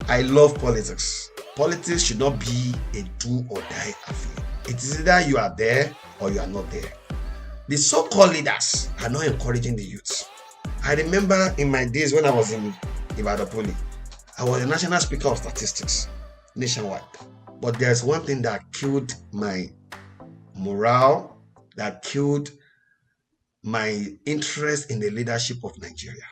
I love politics. Politics should not be a do or die affair. It is either you are there or you are not there. The so-called leaders are not encouraging the youth. I remember in my days when I was in Gospelic, I was the national speaker of statistics nationwide. But there's one thing that killed my morale, that killed my interest in the leadership of Nigeria.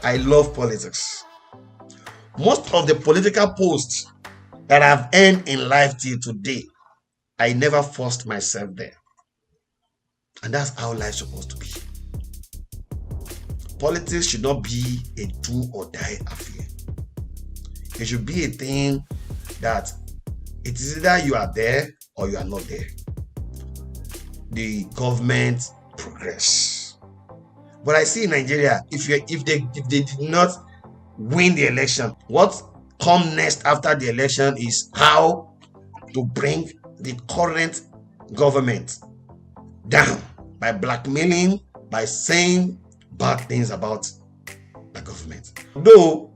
I love politics. Most of the political posts that I've earned in life till today, I never forced myself there. And that's how life's supposed to be. Politics should not be a do or die affair. It should be a thing that it is either you are there or you are not there. The government progress. But I see in Nigeria, if they did not win the election, what comes next after the election is how to bring the current government down by blackmailing, by saying bad things about the government. Though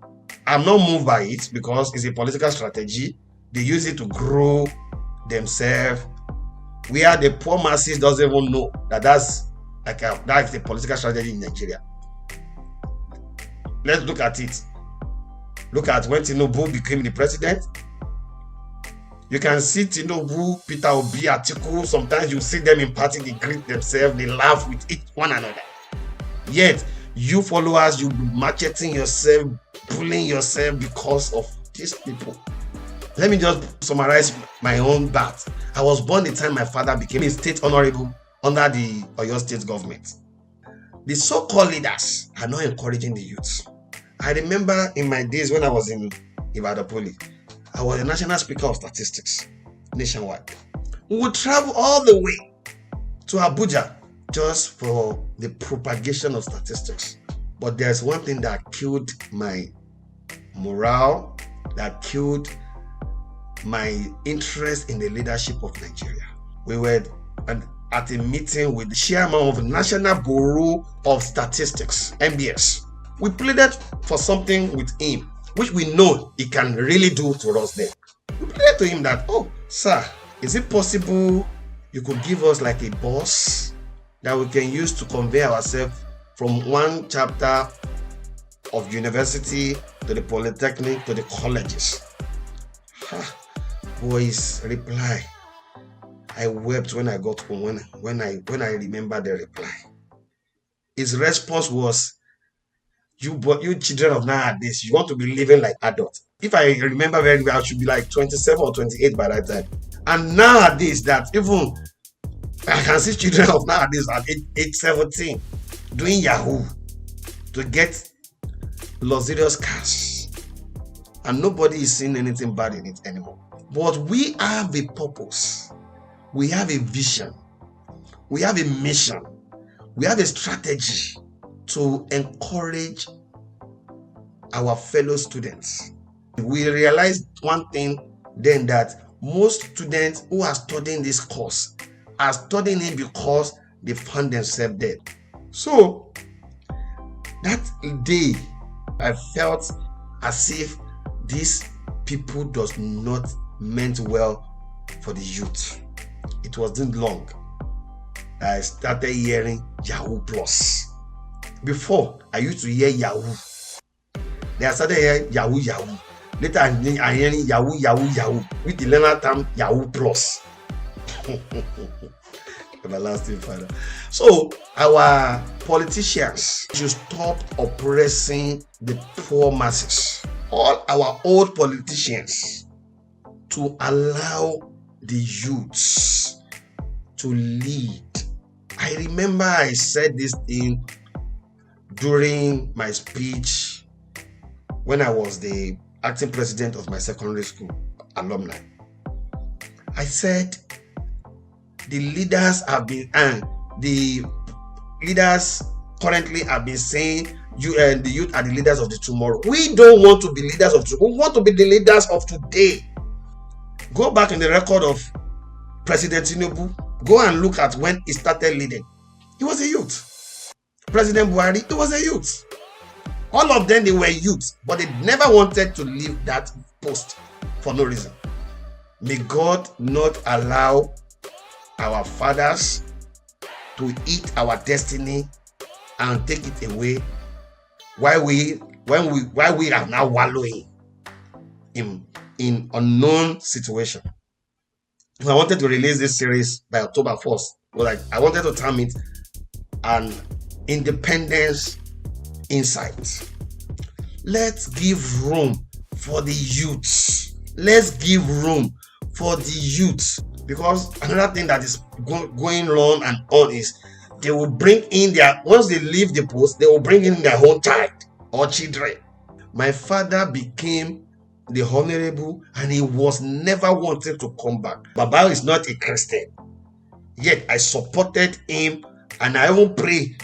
I'm not moved by it because it's a political strategy, they use it to grow themselves, where the poor masses doesn't even know that that's a political strategy in Nigeria. Let's look at it. Look at when Tinubu became the president. You can see Tinubu, Peter Obi, Atiku. Sometimes you see them in party, they greet themselves, they laugh with each one another. Yet, you followers, you macheting yourself, bullying yourself because of these people. Let me just summarize my own birth. I was born the time my father became a state honorable under the Oyo state government. The so-called leaders are not encouraging the youth. I remember in my days when I was in Gospelic, I was the national speaker of statistics nationwide. We would travel all the way to Abuja just for the propagation of statistics. But there's one thing that killed my morale, that killed my interest in the leadership of Nigeria. We were at a meeting with the chairman of the National Bureau of Statistics, NBS. We pleaded for something with him, which we know he can really do to us there. We pleaded to him that, oh, sir, is it possible you could give us like a bus that we can use to convey ourselves from one chapter of university to the polytechnic to the colleges? Boy's reply. I wept when I got home when I remember the reply. His response was, you children of nowadays, you want to be living like adults. If I remember very well, I should be like 27 or 28 by that time. And nowadays, that even I can see children of nowadays at age 17 doing Yahoo to get luxurious cars. And nobody is seeing anything bad in it anymore. But we have a purpose. We have a vision. We have a mission. We have a strategy to encourage our fellow students. We realized one thing then, that most students who are studying this course are studying it because they found themselves dead. So that day I felt as if these people does not meant well for the youth. It wasn't long I started hearing Yahoo Plus. Before, I used to hear Yahoo. Then I started hearing Yahoo. Later, I hearing Yahoo with the learner term Yahoo Plus. Everlasting Father. So, our politicians should stop oppressing the poor masses. All our old politicians to allow the youths to lead. I remember I said this thing during my speech when I was the acting president of my secondary school alumni. I said the leaders have been, and the leaders currently have been saying the youth are the leaders of the tomorrow. We don't want to be leaders of tomorrow. We want to be the leaders of today. Go back in the record of President Tinubu. Go and look at when he started leading. He was a youth. President Buhari, he was a youth. All of them, they were youth, but they never wanted to leave that post for no reason. May God not allow our fathers to eat our destiny and take it away while we are now wallowing in unknown situation. I wanted to release this series by October 1st. But I wanted to term it an independence insight. Let's give room for the youth. Let's give room for the youth, because another thing that is going on and on is they will bring in once they leave the post, they will bring in their own child or children. My father became the honorable and he was never wanted to come back. Baba is not a Christian, yet I supported him, and I even pray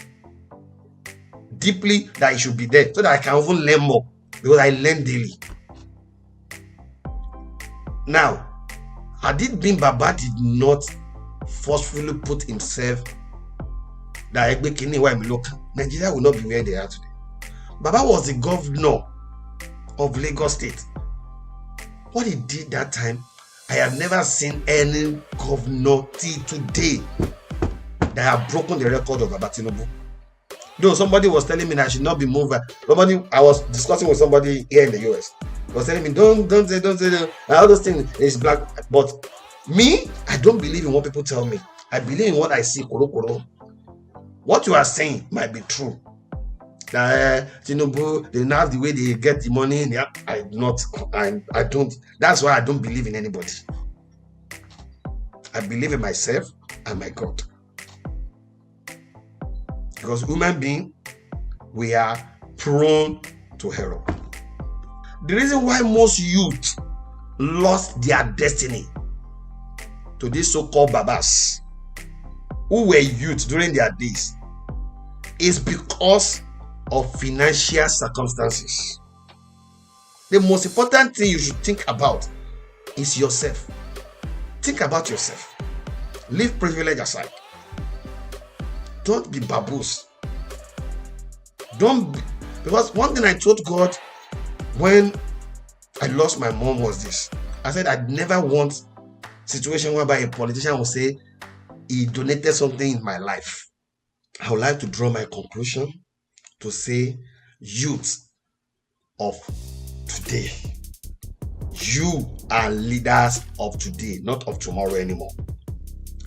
deeply that he should be there so that I can even learn more, because I learn daily. Now, had it been Baba did not forcefully put himself that Nigeria will not be where they are today. Baba was the governor of Lagos State. What he did that time, I have never seen any governor till today that have broken the record of Baba Tinubu. Though somebody was telling me that I should not be moved. I was discussing with somebody here in the US. Was telling me don't say all those things is black. But me, I don't believe in what people tell me. I believe in what I see. What you are saying might be true. Tinubu, they know the way they get the money. I don't. That's why I don't believe in anybody. I believe in myself and my God. Because human beings, we are prone to error. The reason why most youth lost their destiny to these so-called babas who were youth during their days is because of financial circumstances. The most important thing you should think about is yourself. Think about yourself. Leave privilege aside. Don't be baboos. Because one thing I told God when I lost my mom was this. I said I'd never want a situation whereby a politician will say he donated something in my life. I would like to draw my conclusion to say, youth of today, you are leaders of today, not of tomorrow anymore.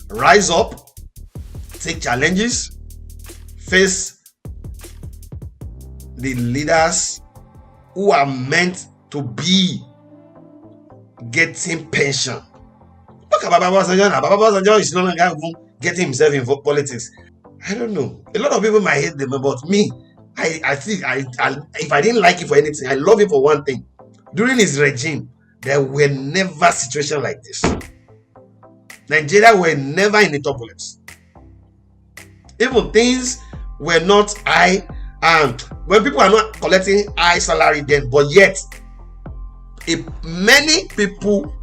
Rise up, take challenges, face the leaders who are meant to be getting pension. Look at Baba Sanjo. Baba Sanjo is no longer getting himself in politics. I don't know. A lot of people might hate them, but me, I think if I didn't like it for anything, I love it for one thing. During his regime, there were never situations like this. Nigeria were never in the turbulence. Even things were not high, and when people are not collecting high salary then, but yet many people,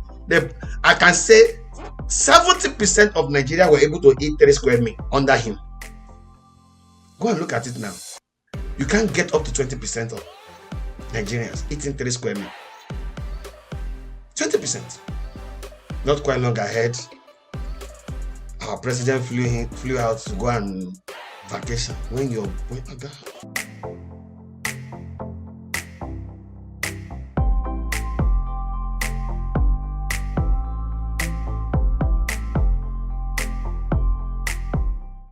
I can say 70% of Nigeria were able to eat 3 square meals under him. Go and look at it now. You can't get up to 20% of Nigerians eating 3 square meals. 20%. Not quite long ahead, our president flew out to go on vacation.